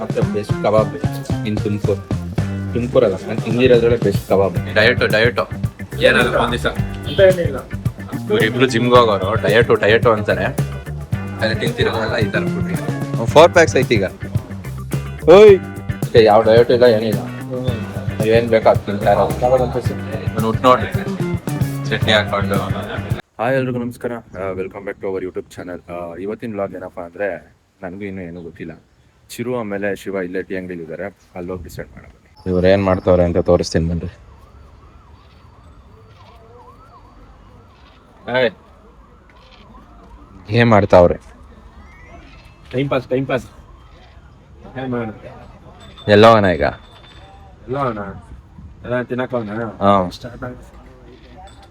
ಮತ್ತೆ ಬೆಸ್ಟ್ ಕಬಾಬ್ ಇನ್ ತುಮಕೂರಲ್ಲ ನಾನು ತಿಂದಿರೋದ್ರಲ್ಲೇ ಬೆಸ್ಟ್ ಕಬಾಬ್. ಡಯಟು ಏನಲ್ಲ ಒಂದ್ ದಿವಸ ಅಂತ ಏನಿಲ್ಲ. ಇವರಿಬ್ರು ಜಿಮ್ಗೆ ಹೋಗೋರು ಡಯಟು ಅಂತಾರೆ. ಅದೇ ತಿಂತಿರೋದೆಲ್ಲ ಈ ಥರ ಫುಡ್. 4 ಪ್ಯಾಕ್ಸ್ ಐತಿ ಈಗ. ಓಯ್ ಯಾವ ಡಯಟ್ ಇಲ್ಲ ಏನಿಲ್ಲ, ಏನ್ ಬೇಕು ಅದು ತಿಂತಾರೆ. ನಾನು ಉಟ್ಟು ನೋಡ್ರಿ ಚಟ್ನಿ ಹಾಕೊಂಡು. ಹಾಯ್ ಎಲ್ರಿಗೂ ನಮಸ್ಕಾರ, welcome back to our YouTube channel. ಇವತ್ತಿನ ವ್ಲಾಗ್ ಏನಪ್ಪ ಅಂದರೆ ನನಗೂ ಇನ್ನೂ ಏನೂ ಗೊತ್ತಿಲ್ಲ. ಚಿರು ಆಮೇಲೆ ಶಿವ ಇಲ್ಲೇ ಟಿ ಅಂಗಡಿಲಿದ್ದಾರೆ, ಅಲ್ಲೋಗಿ ಡಿಸೈಡ್ ಮಾಡೋದು. ಇವ್ರು ಏನು ಮಾಡ್ತಾವ್ರೆ ಅಂತ ತೋರಿಸ್ತೀನಿ ಬನ್ರಿ. ಏನ್ ಮಾಡ್ತಾವ್ರೆ? ಟೈಮ್ ಪಾಸ್ ಏನ್ ಮಾಡೋಣ? ಎಲ್ಲೋವನ ಈಗ? ಇಲ್ಲ ಅಣ್ಣ, ಎಲ್ಲ ತಿನ್ನಕೋಣ. ಹಾಂ,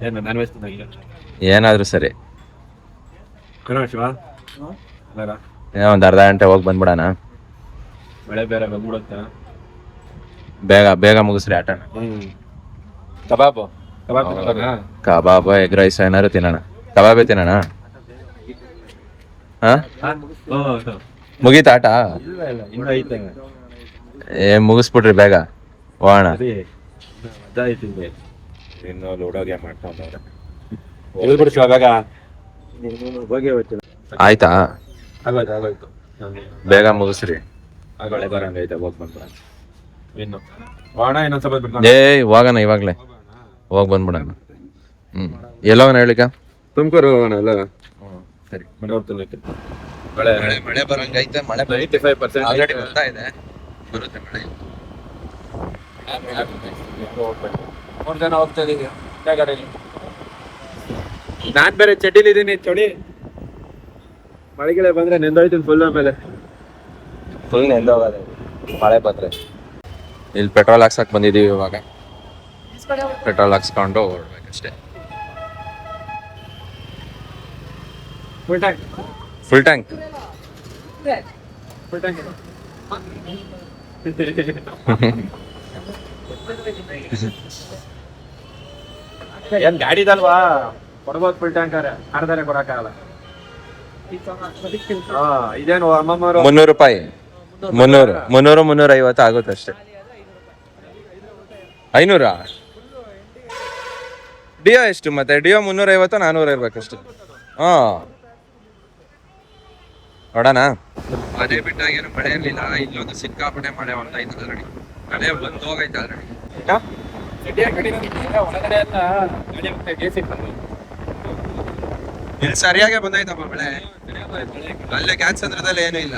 ಏನು ನಾನ್ ವೆಜ್ ತಿನ್ನಾಗ ಏನಾದರೂ ಸರಿ. ಕಣ ಶಿವ ಬೇಡ, ಏನೋ ಒಂದು ಅರ್ಧ ಗಂಟೆ ಹೋಗಿ ಬಂದ್ಬಿಡೋಣ. ಮಳೆ ಬೇರೆ ಬಂದ್ಬಿಡುತ್ತೆ. ಬೇಗ ಮುಗಿಸ್ರಿ ಆಟನ. ಕಬಾಬ್ ಕಬಾಬ್ ಎಗ್ ರೈಸ್ ಏನಾದ್ರು ತಿನ್ನೋಣ. ಕಬಾಬೇ ತಿನ್ನೋಣ. ಹಾಂ, ಮುಗೀತಾ ಆಟ? ಇಲ್ಲ ಇನ್ನೂ ಐತೆ. ಮುಗಿಸ್ಬಿಟ್ರಿ ಬೇಗ ಹೋಗೋಣ. ಅದಾಯ್ತು. ಇನ್ನು ಲೂಡೋಗೆ ಮಾಡ್ಕೊಂಡವ್ರೆ. ಹೇಳ್ಬಿಡು ಶಿವ ಬೇಗ. ಹೋಗಿ ಹೋಗ್ತೀನಿ. ಆಯ್ತಾ? ಆಗೋಯ್ತು ಬೇಗ ಮುಗಿಸ್ರಿ. ಆಗೋಳೆ ಬರಂಗೈತೆ, ಹೋಗಿ ಬಂದ್ಬಿಡ. ಇನ್ನು ಹೋಗೋಣ, ಇನ್ನೊಂದು ಸ್ವಲ್ಪ ಬಿಟ್ಟು ಹೋಗೋಣ ಇವಾಗಲೇ ಹೋಗಿ ಬಂದ್ಬಿಡೋಣ. ಎಲ್ಲೋನ ಹೇಳಿಕ? ತುಮಕೂರು ಹೋಗೋಣ ಎಲ್ಲ. ಸರಿ, ಮಳೆ ಬರಂಗೈತೆ. ಮಳೆ 95% ಆಲ್ರೆಡಿ ಬರ್ತಾ ಇದೆ. ಬರುತ್ತೆ ಮಳೆ. 3 ಜನ ಹೋಗ್ತಾ ಇದೀವಿ. ನಾನ್ ಬೇರೆ ಚಡ್ಡಿಲಿದ್ದೀನಿ. ಚಳಿ ಮಳೆಗಿಳೆ ಬಂದ್ರೆ ನೆಂದೋಯ್ತೀನಿ ಫುಲ್. ಆಮೇಲೆ ಫುಲ್ ನೆಂದೋಗದೆ ಮಳೆ ಬಂದ್ರೆ. ಇಲ್ಲಿ ಪೆಟ್ರೋಲ್ ಹಾಕ್ಸಕ್ ಬಂದಿದೀವಿ. ಇವಾಗ ಪೆಟ್ರೋಲ್ ಹಾಕ್ಸ್ಕೊಂಡು ಹೊರಡ್ಬೇಕಷ್ಟೇ. ಫುಲ್ ಟ್ಯಾಂಕ್ ಏನ್ ಗಾಡಿದಲ್ವಾ, ಕೊಡ್ಬೋದು ಫುಲ್ ಟ್ಯಾಂಕ್. ಅರ್ಧಾರೆ ಕೊಡಕ್ಕಾಗಲ್ಲ. ಇದೇನು ಅಮ್ಮಮ್ಮರು 300 ರೂಪಾಯಿ, 350 ಆಗುತ್ತೆ ಅಷ್ಟೇ. 500 ಡಿಯೋ ಎಷ್ಟು? ಮತ್ತೆ ಡಿಯೋ 350, 400 ಇರ್ಬೇಕಷ್ಟೇ. ನೋಡೋಣ. ಮನೆ ಬಿಟ್ಟಾಗೇನು ಮಳೆ ಇರಲಿಲ್ಲ. ಇಲ್ಲೊಂದು ಸಿಕ್ಕಾಪಟ್ಟೆ ಮಳೆ ಬರ್ತಾ ಇತ್ತು ಆಲ್ರೆಡಿ. ಮಳೆ ಬಂದು ಹೋಗೈತೆ ಆಲ್ರೆಡಿ. ಇಲ್ಲಿ ಸರಿಯಾಗಿ ಬಂದೈತಪ್ಪ ಮಳೆ. ಅಲ್ಲೇ ಕ್ಯಾನ್ಸಂದ್ರದಲ್ಲಿ ಏನೂ ಇಲ್ಲ.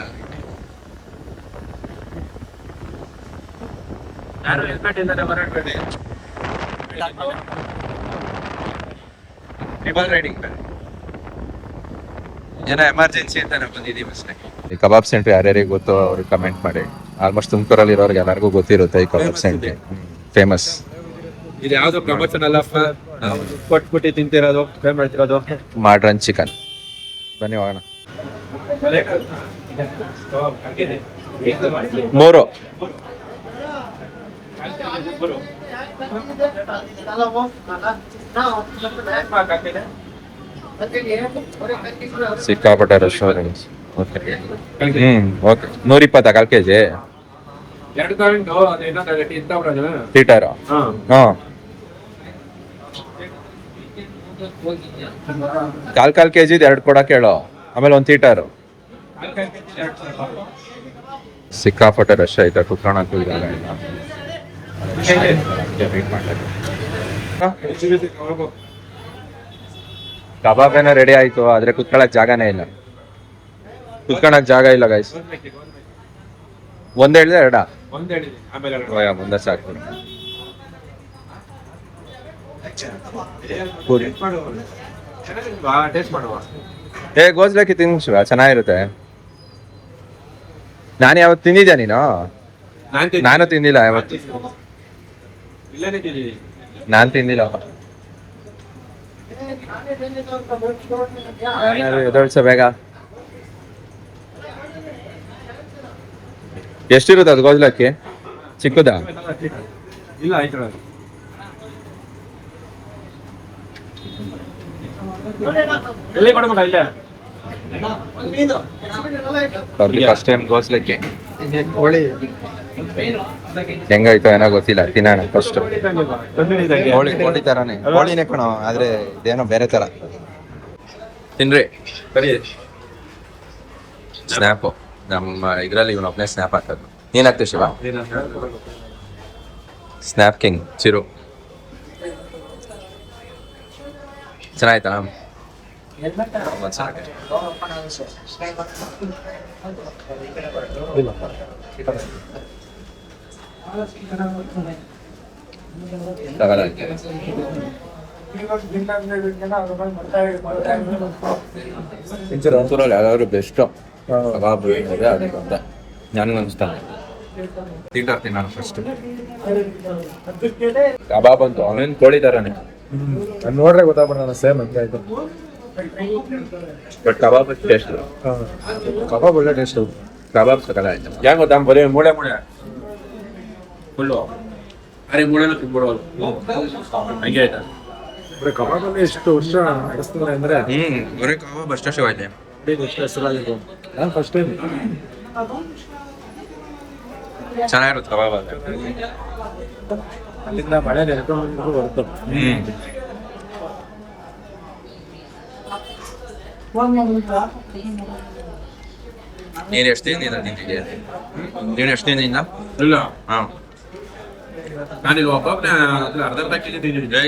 ಟ್ರಿಬಲ್ ರೈಡಿಂಗ್ ಏನೋ ಎಮರ್ಜೆನ್ಸಿ ಅಂತಾನೆ ಬಂದಿದ್ದೀವಿ ಅಷ್ಟೇ. ಈ ಕಬಾಬ್ ಸೆಂಟ್ರ್ ಯಾರ್ಯಾರಿಗೆ ಗೊತ್ತೋ ಅವ್ರಿಗೆ ಕಮೆಂಟ್ ಮಾಡಿ. ಆಲ್ಮೋಸ್ಟ್ ತುಮಕೂರಲ್ಲಿ ಇರೋರಿಗೆ ಎಲ್ಲರಿಗೂ ಗೊತ್ತಿರುತ್ತೆ ಈ ಕಬಾಬ್ ಸೆಂಟ್ರ್. ಫೇಮಸ್. ಇದು ಯಾವ್ದೋ ಪ್ರಮೋಷನ್ ಅಲ್ಲ, ಕೊಟ್ಬಿಟ್ಟು ತಿಂತಿರೋದು, ಪೇ ಮಾಡ್ತಿರೋದು. Modern chicken. ಬನ್ನಿ ಹೋಗೋಣ. 3 ಸಿಕ್ಕಾಪಟ್ಟೆ ರೆಸ್ಟೋರೆಂಟ್ಸ್. ಓಕೆ, 120 ಕಾಲ್ ಕೆಜಿ ಥೀಟರ್. ಕಾಲ್ ಕೆಜಿ 2 ಕೊಡಕ್ಕೆ ಹೇಳೋ. ಆಮೇಲೆ 1 ಥೀಟರ್. ಸಿಕ್ಕಾಪಟ್ಟೆ ರಶ್ ಐತೆ. ಕುತ್ಕೊಳಕ್ಕೂ ಇದಾಗ ಇಲ್ಲ. ಕಬಾಬ್ ಏನೋ ರೆಡಿ ಆಯ್ತು, ಆದ್ರೆ ಕುತ್ಕೊಳಕ್ ಜಾಗನೇ ಇಲ್ಲ. ಕುತ್ಕೊಳಕ್ ಜಾಗ ಇಲ್ಲ ಗೈಸ್. 1 ಹೇಳಿದೆ 2 ಮುಂದೆ ಸಾಕು. ಗೋಸ್ಲಕ್ಕಿ ತಿನ್ ಶಿವ, ಚೆನ್ನಾಗಿರುತ್ತೆ. ನಾನು ಯಾವತ್ತು ತಿಂದಿದ್ಯಾ ನೀನು? ನಾನು ತಿಂದಿಲ್ಲ ಯಾವತ್ತು. ನಾನ್ ತಿಂದಿಲ್ಲ. ಎದೊಳ್ಸ ಬೇಗ. ಎಷ್ಟಿರುತ್ತೆ ಅದು ಗೋಜ್ಲಕ್ಕಿ? ಚಿಕ್ಕದಾ? ಇಲ್ಲ, ಆಯ್ತು. ಫಸ್ಟ್ ಟೈಮ್ ಗೋಸ್ಲಕ್ಕಿ. ಕೋಳಿ ಹೆಂಗಾಯ್ತು ಏನೋ ಗೊತ್ತಿಲ್ಲ, ತಿನ್ನೋಣ ಫಸ್ಟ್. ಕೋಳಿ ತರಾನೇ, ಕೋಳಿನೇ ಕಣೋ, ಆದ್ರೆ ಇದೇನೋ ಬೇರೆ ತರ. ತಿನ್ರಿ. ಸ್ನ್ಯಾಪು ನಮ್ಮ ಇದರಲ್ಲಿ ಇವನೊಬ್ಬನೇ ಸ್ನ್ಯಾಪ್ ಹಾಕೋದು. ನೀನ್ ಹಾಕ್ತೀವಿ ಶಿವ? Snap king Chiru. ಚೆನ್ನಾಯ್ತಾ? ಒಂಚೂರಲ್ಲಿ ಯಾವ್ದಾದ್ರು ಬೆಸ್ಟು ಕಬಾಬ್ ಇದೆ ಅದಕ್ಕೆ ಅಂತ ನನಗೆ ಅನಿಸ್ತಾನೆ. ತಿಂತೀನಿ ನಾನು ಫಸ್ಟ್. ಕಬಾಬ್ ಅಂತೂ ಅವನೇನು ಕೋಳಿ ಥರನೇ, ನೋಡ್ರೆ ಗೊತ್ತಾಗ್ಬಿಡೋಣ ಸೇಮ್ ಅಂತ ಆಯ್ತು. ಬಟ್ ಕಬಾಬ್ ಟೇಸ್ಟ್, ಕಬಾಬ್ ಒಳ್ಳೆ ಟೇಸ್ಟ್. ಕಬಾಬ್ ಸಕಲ ಆಯ್ತು. ಹೆಂಗ್ ಗೊತ್ತಾ, ಬರೀ ಮೂಳೆ ಫುಲ್ಲು ಅರೆ ಮೂಳೆನೂ ತಿನ್ಬಿಡೋದು ಹಂಗೆ ಆಯ್ತಾ. ಬರೀ ಕಬಾಬಲ್ಲಿ ಎಷ್ಟು ವರ್ಷ ನಡೆಸ್ತಾರೆ ಅಂದ್ರೆ ಬರೀ ಕಬಾಬ್ ಅಷ್ಟೇ ಶಿವ ಐತೆ. ಎಷ್ಟು ಹೆಸರಾಗಿತ್ತು. ನಾನು ಫಸ್ಟ್ ಟೈಮ್ ಚೆನ್ನಾಗಿರುತ್ತೆ ಕಬಾಬ್ ಅದು. ಅಲ್ಲಿಂದ ಮಳೆ ನೆನ್ಕೊಂಡು ಬರುತ್ತೆ. ನೀನು ಎಷ್ಟು ದಿನದಿಂದ ತಿಂತಿದ್ಯಾ? ನೀನು ಎಷ್ಟು ದಿನದಿಂದ? ಇಲ್ಲ ಹಾಂ, ನಾನಿಲ್ಲಿ ಒಬ್ಬೊಬ್ಬನೇ ಅರ್ಧ ಪ್ಯಾಕೆಟ್ ತಿಂದಿದ್ದೆ.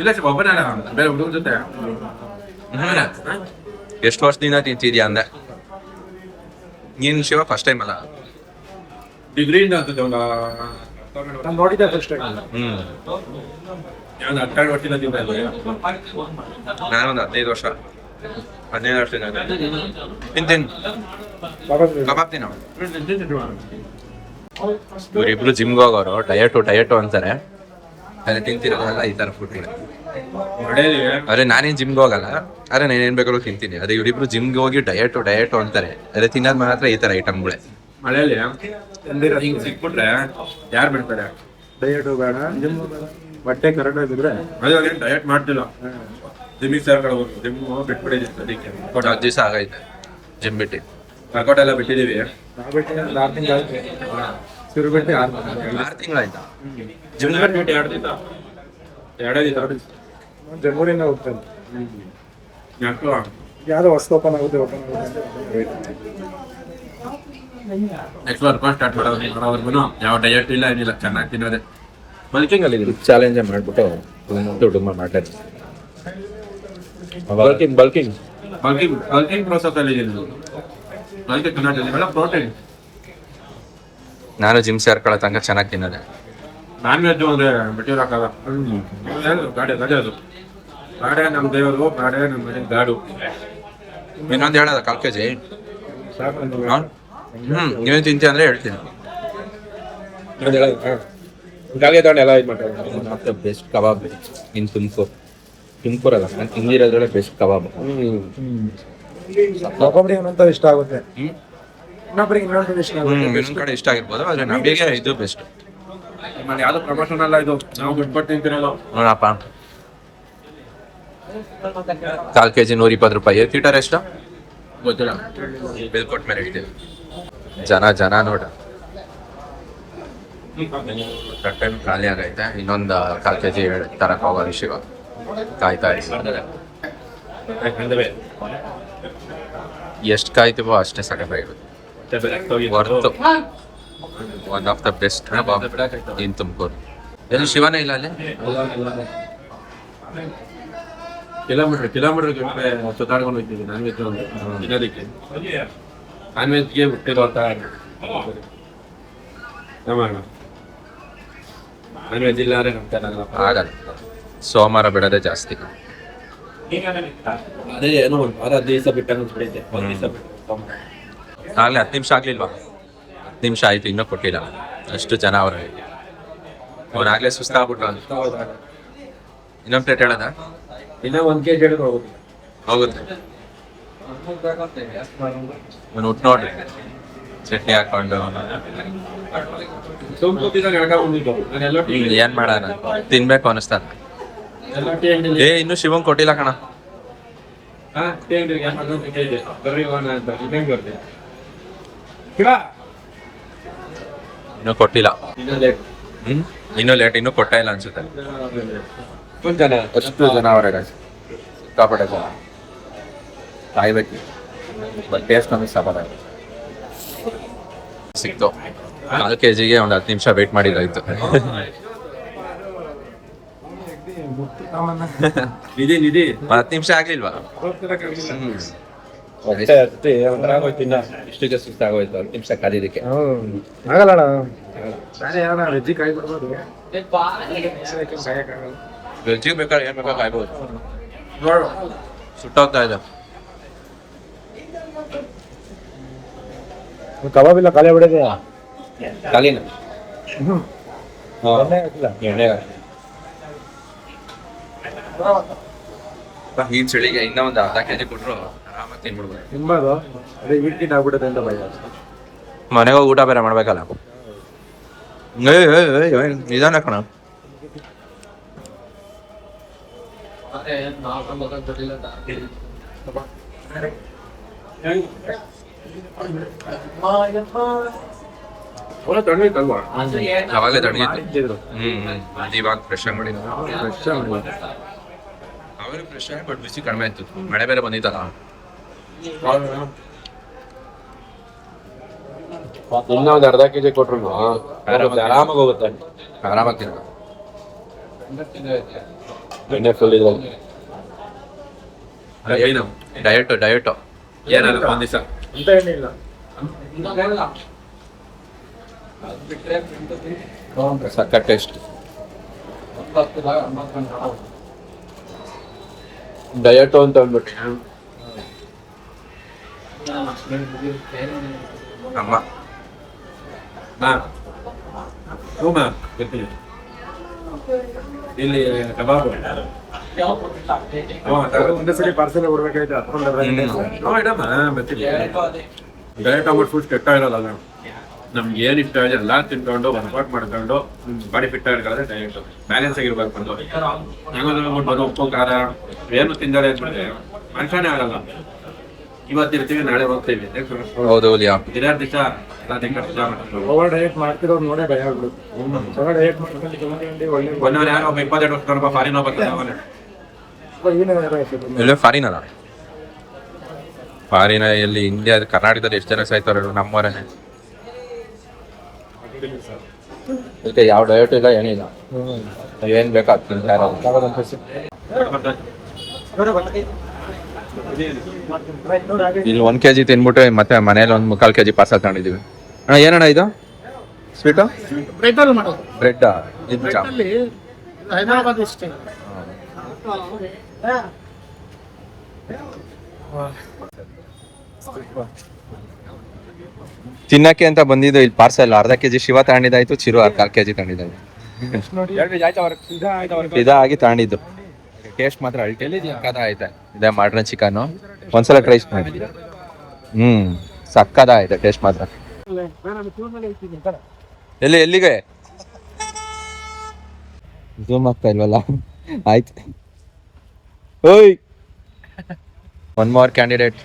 ಇಲ್ಲ ಸರ್ ಒಬ್ಬನೇ ಬೇರೆ ಹುಡುಗರ ಜೊತೆ. ಎಷ್ಟು ವರ್ಷದಿಂದ ತಿಂತಿದ್ಯಾ ಅಂದೆ? ನೀನು ಶಿವ ಫಸ್ಟ್ ಟೈಮ್ ಅಲ್ಲ? ಡಿಗ್ರಿಯಿಂದ ಅಂತದೆ ಒಂದು ನಾನು ನೋಡಿದ್ದೆ ಫಸ್ಟ್ ಟೈಮ್. ಒಂದು 12 ವರ್ಷದಿಂದ ತಿಂತಾ ಇದ್ದೆ. ನಾನೊಂದು 15 ವರ್ಷ 15 ವರ್ಷದಿಂದ ತಿಂತೀನಿ ಕಬಾಬ್ ತಿನ್ನೋ. ಇವರಿಬ್ರು ಜಿಮ್ಗೆ ಹೋಗೋರು, ಡಯಟು ಅಂತಾರೆ. ಅದೇ ತಿಂತಿರೋದಲ್ಲ ಈ ಥರ ಫುಡ್ಗಳು. ಅದೇ ನಾನೇನು ಜಿಮ್ಗೆ ಹೋಗಲ್ಲ, ಅದೇ ನಾನು ಏನು ಬೇಕಾದ್ರೂ ತಿಂತೀನಿ. ಅದೇ ಇವರಿಬ್ರು ಜಿಮ್ಗೆ ಹೋಗಿ ಡಯಟು ಅಂತಾರೆ. ಅದೇ ತಿನ್ನೋದು ಮಾತ್ರ ಈ ಥರ ಐಟಮ್ಗಳೇ. ಮಳೆಯಲ್ಲಿ ಹಿಂಗೆ ಸಿಕ್ಬಿಟ್ರೆ ಯಾರು ಬಿಡ್ತಾರೆ? ಡಯಟು ಬೇಡ, ಬಟ್ಟೆ ಕರೆಕ್ಟ್ ಆಗಿದ್ರೆ ಅದೇ ಡಯಟ್ ಮಾಡ್ತಿಲ್ಲ. ಜಿಮ್ಮಿಗೆ ಸೇರ್ಕೊಳ್ಬೇಕು. ಜಿಮ್ ಬಿಟ್ಬಿಟ್ಟಿದ್ದೀವಿ ಅದಕ್ಕೆ. 10 ದಿವಸ ಆಗೈತೆ ಜಿಮ್ ಬಿಟ್ಟು. ವರ್ಕೌಟ್ ಎಲ್ಲ ಬಿಟ್ಟಿದ್ದೀವಿ. 6 ತಿಂಗಳು ಶುರು ಬಿಟ್ಟು 6 ತಿಂಗಳಾಯ್ತಾ? ಜಿಮ್ ಬಿಟ್ಟು 2 ದಿನ 2 ದಿನ ಜನ್ವರಿಯಿಂದ ಹೋಗ್ತೇನೆ. ಯಾವುದೋ ಹೊಸ ಓಪನ್ ಆಗುತ್ತೆ ನೆಕ್ಸ್ಟ್ ವರ್ಕೌಟ್ ಸ್ಟಾರ್ಟ್ ಮಾಡೋವರೆಗೂ ಯಾವ ಡಯಟ್ ಇಲ್ಲ, ಏನಿಲ್ಲ, ಚೆನ್ನಾಗಿ ತಿನ್ನೋದೆ. ಬಲ್ಕಿಂಗ್ ಅಲ್ಲಿ ಚಾಲೆಂಜ್ ಮಾಡ್ಬಿಟ್ಟು ದುಡ್ಡು ಮಾಡ್ತಾರೆ. ಬಲ್ಕಿಂಗ್ ಪ್ರೋಸೆಸ್ ಅಲ್ಲಿ ಪ್ರೋಟೀನ್. ನಾನು ಜಿಮ್ ಸೇರ್ಕೊಳ್ಳೋ ತನಕ ಚೆನ್ನಾಗಿ ತಿನ್ನೋದೆ. ನಾನ್ ವೆಜ್ ಅಂದ್ರೆ ಬಿಟ್ಟಿರೋಕ್ಕಾಗ. ಗಾಡಿ ಅದು ಗಾಡೆ ನಮ್ಮ ದೇವರು, ಗಾಡೆ ನಮ್ಮ ಮನೆ ಗಾಡು. ಇನ್ನೊಂದು ಹೇಳೋದ 4 kg ನೀವೇನು ತಿಂತೀವಿ ಅಂದ್ರೆ ಹೇಳ್ತೀನಿ. ಗಾಗೆ ತಗೊಂಡು ಎಲ್ಲ ಇದು ಮಾಡ್ತಾರೆ. ಬೆಸ್ಟ್ ಕಬಾಬ್ ಇನ್ ತುಮಕೂರಲ್ಲ, ನಾನು ತಿಂದಿರೋದ್ರಲ್ಲೇ ಬೆಸ್ಟ್ ಕಬಾಬ್. ಒಬ್ಬೊಬ್ಬರಿಗೆ ಒಂದೊಂದು ಇಷ್ಟ ಆಗುತ್ತೆ, ಇನ್ನೊಬ್ಬರಿಗೆ ಇನ್ನೊಂದು ಇಷ್ಟ ಆಗುತ್ತೆ. ಇನ್ನೊಂದು ಕಡೆ ಇಷ್ಟ ಆಗಿರ್ಬೋದು, ಆದರೆ ನಮಗೆ ಇದು ಬೆಸ್ಟ್. ನಿಮ್ಮಲ್ಲಿ ಯಾವುದು ಪ್ರಮೋಷನ್ ಅಲ್ಲ ಇದು, ನಾವು ದುಡ್ಡು ತಿಂತಿರೋದು. ನೋಡಪ್ಪ, 4 kg 120 ರೂಪಾಯಿ. ಥಿಯೇಟರ್ ಎಷ್ಟು ಗೊತ್ತಿಲ್ಲ, ಬಿಲ್ ಕೊಟ್ಟ ಮೇಲೆ ಹೇಳ್ತೀವಿ. ಜನ ನೋಡ ಟೈಮ್ ಖಾಲಿ ಆಗೈತೆ. ಇನ್ನೊಂದು 4 kg ತರಕ್ಕೆ ಹೋಗೋ ವಿಷಯ ಕಾಯ್ತಾ ಇದ್ದೀವಿ. ಎಷ್ಟು ಕಾಯ್ತೀವೋ ಅಷ್ಟೇ ಸಾಕಾಗಿರುತ್ತೆ. Worth one of the best in Tumakuru. ಎಲ್ಲಿ ಶಿವನೇ ಇಲ್ಲ ಅಲ್ಲಿ? ಕಿಲೋಮೀಟರ್ ಸುತ್ತಾಡ್ಕೊಂಡು ಹೋಗ್ತೀವಿ ನಾನ್ ವೆಜ್ ತಿನ್ನೋದಕ್ಕೆ. ನಾನ್ ವೆಜ್ಗೆ ಬಿಟ್ಟಿರೋ ಅಂತ ನಾನ್ ವೆಜ್ ಇಲ್ಲ ಅಂದ್ರೆ ಆಗಲ್ಲ. ಸೋಮವಾರ ಬಿಡೋದೇ ಜಾಸ್ತಿ. ಅದೇ ಏನೋ ಒಂದು ವಾರ 10 ದಿವಸ ಬಿಟ್ಟು ಬಿಡೈತೆ. 1 ದಿವಸ ಬಿಟ್ಟು ಆಗಲೇ 10 ನಿಮಿಷ ಆಗ್ಲಿಲ್ವಾ? 10 ನಿಮಿಷ ಆಯ್ತು, ಇನ್ನೂ ಕೊಟ್ಟಿಲ್ಲ. ಅಷ್ಟು ಜನ ಅವ್ರೆ. ಅವನಾಗಲೇ ಸುಸ್ತಾಗ್ಬಿಟ್ಟು ಇನ್ನೊಂದು ಪ್ಲೇಟ್ ಹೇಳೋದ? ಇನ್ನೂ 1 kg ಹೋಗುತ್ತೆ. ನಾನು ಉಟ್ಟು ನೋಡ್ರಿ, ಚಟ್ನಿ ಹಾಕೊಂಡು ಏನ್ ಮಾಡೋಣ, ತಿನ್ಬೇಕು ಅನಿಸ್ತಾನ. ಇನ್ನು ಶಿವಂಗ್ ಕೊಟ್ಟಿಲ್ಲ ಕಣ. ಇನ್ನೂ ಕೊಟ್ಟಿಲ್ಲ. ಇನ್ನೂ ಲೇಟ್, ಇನ್ನೂ ಕೊಟ್ಟ ಇಲ್ಲ ಅನ್ಸುತ್ತೆ. ಅಷ್ಟು ಜನ ಅವರೇ, ಸಿಕ್ಕಾಪಟ್ಟೆ ಜನ. ಕಾಯ್ಬೇಕು, ಬಟ್ ಟೇಸ್ಟ್ ನಮಗೆ ಸಾಪಾಗ ಸಿಕ್ತು. 4 kgಗೆ ಒಂದು 10 ನಿಮಿಷ ವೇಟ್ ಮಾಡಿದ್ರಾಯ್ತು. ನಿಧಿ 10 ನಿಮಿಷ ಆಗ್ಲಿಲ್ವಾ? ಇಷ್ಟಕ್ಕೆ ಸುಸ್ತಾಗೋಯ್ತು 10 ನಿಮಿಷ ಕಾದಿದ್ದಕ್ಕೆ. ಆಗಲ್ಲ ವೆಜ್ಜಿಗೆ ಬೇಕಾದ್ರೆ ಏನ್ ಬೇಕಾದ್ರೆ ಕಾಯ್ಬೋದು. ಸುಟ್ಟೋಗ್ತಾ ಇದೆ. ಕಬಾಬ್ ಇಲ್ಲ, ಖಾಲಿ ಬಿಡಿದೆ. ಖಾಲಿನ ಎಣ್ಣೆ ಈ ಚಳಿಗೆ ಇನ್ನೂ ಒಂದು ಅರ್ಧ kg ಕೊಟ್ರು ಆರಾಮಾಗಿ ತಿನ್ಬಿಡ್ಬೋದು. ತಿನ್ಬೋದು, ಅದೇ ವೀಕೆಂಡ್ ಆಗ್ಬಿಡುತ್ತೆ ಅಂತ ಭಯ. ಮನೆಗೆ ಹೋಗಿ ಊಟ ಬೇರೆ ಮಾಡ್ಬೇಕಲ್ಲ. ನಿಧಾನ ಕಣ. ಅವಾಗಲೇ ತಣ್ಣಗಿತ್ತು. ಇವಾಗ ಫ್ರೆಶ್ ಆಗಿ ಮಾಡಿದ್ರು. ಅವಾಗ ಫ್ರೆಶ್ ಆಗಿ ಬಟ್ ಬಿಸಿ ಕಡಿಮೆ ಇತ್ತು. ಮಳೆ ಬೇರೆ ಬಂದಿತ್ತಲ್ಲ. ಇನ್ನೂ ಒಂದು ಅರ್ಧ kg ಕೊಟ್ರು ಆರಾಮಾಗಿ ಹೋಗುತ್ತೆ. ಆರಾಮಾಗಿ ತಿನ್ಬೇಕು. ಎಣ್ಣೆ ಫುಲ್ ಇದೆ. ಏನು ಡಯಟು ಏನಲ್ಲ ಒಂದ್ ದಿವಸ ಅಂತ ಏನಿಲ್ಲ. ಸಖತ್ ಟೇಸ್ಟ್. ಡಯಟು ಅಂತ ಅಂದ್ಬಿಟ್ಟು ಅಮ್ಮ ಇಲ್ಲಿ ಕಬಾಬ್ ಒಂದೇ ಸರಿ ಪಾರ್ಸೆಲ್ ಕೊಡ್ಬೇಕಾಯ್ತು. ಡಯಟ್ ಆಗ್ಬಿಟ್ಟು ಫುಡ್ ಕೆಟ್ಟ ಇರೋಲ್ಲ. ನಮ್ಗೆ ಏನ್ ಇಷ್ಟ ಇದೆ ಎಲ್ಲ ತಿನ್ಕೊಂಡು ವರ್ಕೌಟ್ ಮಾಡ್ಕೊಂಡು ಬಾಡಿ ಫಿಟ್ ಆಗಿರ್ತಾರೆ. ಡಯಟ್ ಬ್ಯಾಲೆನ್ಸ್ ಆಗಿರ್ಬೇಕು. ಬರೋ ಉಪ್ಪು ಖಾರ ಏನು ತಿಂದರೆ ಅಂದ್ಬಿಟ್ರೆ ಮನುಷ್ಯನೇ ಆಗಲ್ಲ. ಇವತ್ತಿರ್ತೀವಿ, ನಾಳೆ ಹೋಗ್ತೀವಿ. ಹೌದು. ದಿನಾರ್ ದಿವಸ ಎಲ್ಲ ತಿಂಗಳು ಓವರ್ ಡಯಟ್ ಮಾಡ್ತಿರೋದು ನೋಡೇ ಭಯ ಆಗ್ಬಿಡುತ್ತೆ. ಓವರ್ ಡಯಟ್ ಮಾಡ್ಕೊಂಡು ಒಳ್ಳೆ ಒಂದವನು ಯಾರೋ 22 ವರ್ಷ ರೂಪಾಯಿ ಫಾರಿನ್ ಹೋಗ್ಬೇಕು. ಇಲ್ಲ ಫಾರಿನ್ ಅಲ್ಲ, ಫಾರಿನ ಎಲ್ಲಿ? ಇಂಡಿಯಾ ಕರ್ನಾಟಕದಲ್ಲಿ ಎಷ್ಟು ಜನ ಸಾಯ್ತಾರೆ ನಮ್ಮವರೇನೆ. ಅದಕ್ಕೆ ಯಾವ ಡಯಟ್ ಇಲ್ಲ, ಏನಿಲ್ಲ. ಏನ್ ಬೇಕಾಗ್ತದೆ ಇಲ್ಲಿ 1 kg ತಿನ್ಬಿಟ್ಟು ಮತ್ತೆ ಮನೇಲಿ 1/4 kg ಪಾರ್ಸಲ್ ತಗೊಂಡಿದೀವಿ. ಅಣ್ಣ ಏನಣ್ಣ ಇದು ಸ್ವೀಟು? ಬ್ರೆಡ್ ಹೈದರಾಬಾದ್ ಇಷ್ಟೇ. ತಿನ್ನಕ್ಕೆ ಅಂತ ಬಂದಿದ್ದು ಇಲ್ಲಿ ಪಾರ್ಸಲ್. ಅರ್ಧ kg ಶಿವ ತಗೊಂಡಿದ್ದಾಯ್ತು, ಚಿರು 1/4 kg ತಗೊಂಡಿದ್ದಾಯ್ತು. ಇದಾಗಿ ತಗೊಂಡಿದ್ದು. ಟೇಸ್ಟ್ ಮಾತ್ರ ಅಲ್ಟಿಲಿ ಸಕ್ಕದ ಐತೆ. ಇದೇ ಮಾಡ್ರನ್ ಚಿಕನ್ ಒಂದ್ಸಲ ಟ್ರೈ ಮಾಡಿ. ಸಕ್ಕದ ಐತೆ ಟೇಸ್ಟ್ ಮಾತ್ರ. ಎಲ್ಲಿಗೆ ಝೂಮ್ ಆಗ್ತಾ ಇಲ್ವಲ್ಲ? ಆಯ್ತು. ಓಯ್, ಒನ್ ಮೋರ್ ಕ್ಯಾಂಡಿಡೇಟ್.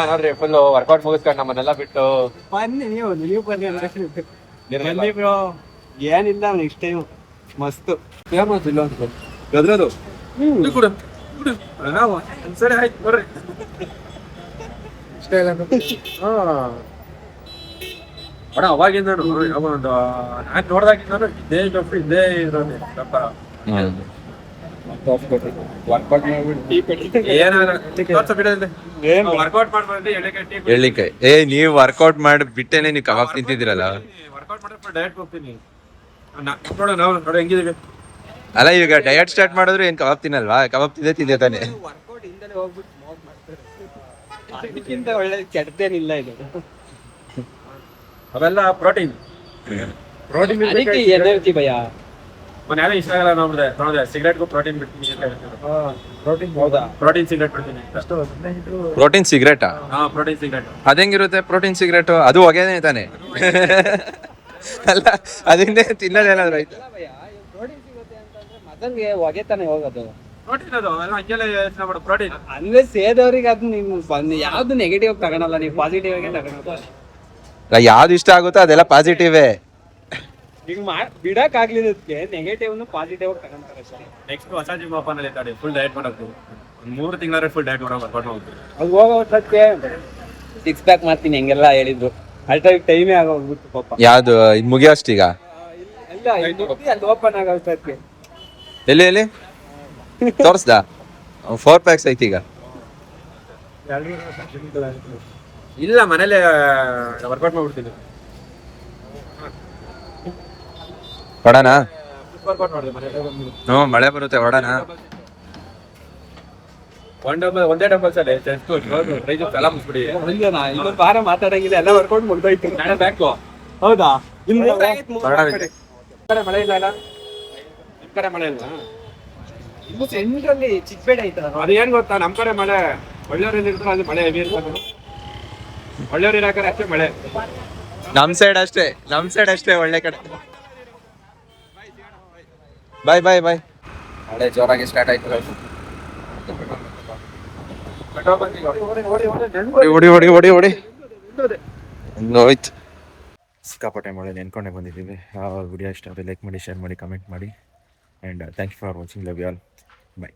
ನೋಡ್ರಿ ಫುಲ್ ವರ್ಕೌಟ್ ಮುಗಿಸ್ಕೊಂಡು ನಮ್ಮನ್ನೆಲ್ಲ ಬಿಟ್ಟು ಬನ್ನಿ. ನೀವು ಬನ್ನಿ ಬ್ರೋ. ಏನಿಲ್ಲ ನೆಕ್ಸ್ಟ್ ಟೈಮ್ ಮಸ್ತ್ ಫೇಮಸ್ ಇಲ್ಲ ಅಂತ ಗದ್ರದು ನಾವು ಸರಿ ಆಯ್ತು ಬರ್ರಿ. ಇಷ್ಟ ಇಲ್ಲ ಅಣ್ಣ. ಅವಾಗಿಂದ ಒಂದು ನಾನು ನೋಡ್ದಾಗಿಂದ ಇದೇ ಇರೋದು ವ್ಯಾಪಾರ. ಎಳ್ಳಿಕಾಯಿ. ನೀವು ವರ್ಕೌಟ್ ಮಾಡಿ ಬಿಟ್ಟೇನೆ ನೀವು ಕಬಾಬ್ ತಿಂತಿದ್ದೀರಲ್ಲ. ವರ್ಕೌಟ್ ಮಾಡಿದ್ರೆ ಡಯಟ್ ಹೋಗ್ತೀನಿ. ನಾವು ನೋಡಿ ಹೆಂಗಿದೀವಿ. ಅಲ್ಲ ಈಗ ಡಯಟ್ ಸ್ಟಾರ್ಟ್ ಮಾಡಿದ್ರು ಏನ್ ಕಬಾಬ್ ತಿನ್ನಲ್ವಾ? ಕಬಾಬ್ ತಿಂದೆ ತಾನೆ. ವರ್ಕೌಟ್ ಇಂದಲೇ ಹೋಗ್ಬಿಟ್ಟು ಅದಕ್ಕಿಂತ ಒಳ್ಳೆ ಕೆಟ್ಟದೇನಿಲ್ಲ ಇದು. ಅವೆಲ್ಲ ಪ್ರೋಟೀನ್ ಎನರ್ಜಿ ಭಯ. ಮೊನ್ನೆ ಯಾರೋ ಇನ್ಸ್ಟಾಗ್ರಾಮ್ ನೋಡಿದೆ ಸಿಗರೇಟ್ಗೂ ಪ್ರೋಟೀನ್ ಬಿಡ್ತೀನಿ ಅಂತ ಹೇಳ್ತಾರೆ. ಪ್ರೋಟೀನ್ ಹೌದಾ? ಪ್ರೋಟೀನ್ ಸಿಗರೇಟ್ ಬಿಡ್ತೀನಿ. ಪ್ರೋಟೀನ್ ಸಿಗರೇಟಾ? ಪ್ರೋಟೀನ್ ಸಿಗರೇಟ್ ಅದೇಂಗಿರುತ್ತೆ ಪ್ರೋಟೀನ್ ಸಿಗರೇಟು? ಅದು ಹೊಗೆನೇ ತಾನೆ. ಅಲ್ಲ ಅದನ್ನೇ ತಿನ್ನೋದೇನಾದ್ರು ಆಯ್ತು. ಪ್ರೋಟೀನ್ ಸಿಗುತ್ತೆ ಅಂತಂದ್ರೆ ಮಗನ್ಗೆ ಹೊಗೆ ತಾನೆ ಹೋಗೋದು. ಪ್ರೋಟೀನ್ ಅದು ಎಲ್ಲ ಹಂಗೆಲ್ಲ ಯೋಚನೆ ಮಾಡೋ ಪ್ರೋಟೀನ್. ಅಂದ್ರೆ ಸೇದವ್ರಿಗೆ ಅದು ನೀವು ಬಂದು ಯಾವ್ದು ನೆಗೆಟಿವ್ ತಗೊಳಲ್ಲ, ನೀವು ಪಾಸಿಟಿವ್ ಆಗಿ ತಗೊಳಲ್ಲ. ಯಾವ್ದು ಇಷ್ಟ ಆಗುತ್ತೋ ಅದೆಲ್ಲ ಪಾಸಿಟಿವೇ. ಈಗ ಬಿಡಕ್ ಆಗ್ಲಿದ್ದಕ್ಕೆ ನೆಗೆಟಿವ್ ಪಾಸಿಟಿವ್ ತಗೊಂತಾರೆ ಸರ್. ನೆಕ್ಸ್ಟ್ ಹೊಸ ಜಿಮ್ ಓಪನ್ ಅಲ್ಲಿ ತಡಿ, ಫುಲ್ ಡಯಟ್ ಮಾಡೋದು. ಒಂದು 3 ತಿಂಗಳಾದ್ರೆ ಫುಲ್ ಡಯಟ್ ಮಾಡೋ ವರ್ಕೌಟ್ ಹೋಗ್ತೀವಿ. ಅದು ಹೋಗೋ ವರ್ಷಕ್ಕೆ 6 ಪ್ಯಾಕ್ ಮಾಡ್ತೀನಿ ಹೆಂಗೆಲ್ಲ ಹೇಳಿದ್ರು. ಅಲ್ಟ್ರಾ ಟೈಮೇ ಆಗೋಗ್ಬಿಟ್ಟು ಪಾಪ. ಯಾವ್ದು ಇದು ಮುಗಿಯೋಷ್ಟೀಗ? ಇಲ್ಲ ಅಲ್ಲಿ ಓಪನ್ ಆಗೋಷ್ಟಕ್ಕೆ. ಎಲ್ಲಿ ತೋರಿಸ್ದ? 4 ಪ್ಯಾಕ್ಸ್ ಐತಿ ಈಗ. ಇಲ್ಲ ಮನೇಲೆ ವರ್ಕೌಟ್ ಮಾಡ್ಬಿಡ್ತೀನಿ. ಹೊಡೋಣ? ವರ್ಕೌಟ್ ಮಾಡಿದೆ ಮನೇಲೆ. ಹ್ಞೂ ಮಳೆ ಬರುತ್ತೆ, ಹೊಡೋಣ. ಒಂದೇ ಡಂಬಲ್ಸ್ ಅಲ್ಲಿ ಚೆಸ್ಟ್ ಟ್ರೈಸೆಪ್ಸ್ ಎಲ್ಲ ಮುಗಿಸ್ಬಿಡಿ. ಇನ್ನೊಂದು ವಾರ ಮಾತಾಡಂಗಿಲ್ಲ, ಎಲ್ಲ ವರ್ಕೌಟ್ ಮುಗ್ದೋಯ್ತು. ನಾಳೆ ಬ್ಯಾಕು. ಹೌದಾ? ಇನ್ನು ಕಡೆ ಮಳೆ ಇಲ್ಲ. ನಿಮ್ ಕಡೆ ಮಳೆ ಇಲ್ಲ? ಇನ್ನು ಸೆಂಟ್ರಲ್ಲಿ ಚಿಕ್ಕಪೇಟೆ ಐತಲ್ಲ, ಅದು ಏನ್ ಗೊತ್ತಾ, ನಮ್ ಕಡೆ ಮಳೆ ಒಳ್ಳೆಯವ್ರು ಇರ್ತಾರೆ, ಅದು ಮಳೆ ಹೆವಿ ಇರ್ತದೆ. ಒಳ್ಳೆಯವ್ರು ಇರಾಕರೆ ಅಷ್ಟೇ ಮಳೆ. ನಮ್ ಸೈಡ್ ಅಷ್ಟೇ ಒಳ್ಳೆ ಕಡೆ. ಬಾಯ್ ಮಳೆ ಜೋರಾಗಿ ಸ್ಟಾರ್ಟ್ ಆಯ್ತು. ಓಡಿ ಹೋಯ್ತು. ಸಿಕ್ಕಾಪಟ್ಟೆ ಮಳೆ ನೆನ್ಕೊಂಡೆ ಬಂದಿದ್ದೀವಿ. ವಿಡಿಯೋ ಇಷ್ಟ ಆದರೆ ಲೈಕ್ ಮಾಡಿ, ಶೇರ್ ಮಾಡಿ, ಕಮೆಂಟ್ ಮಾಡಿ. And thank you for watching. Love you all. Bye.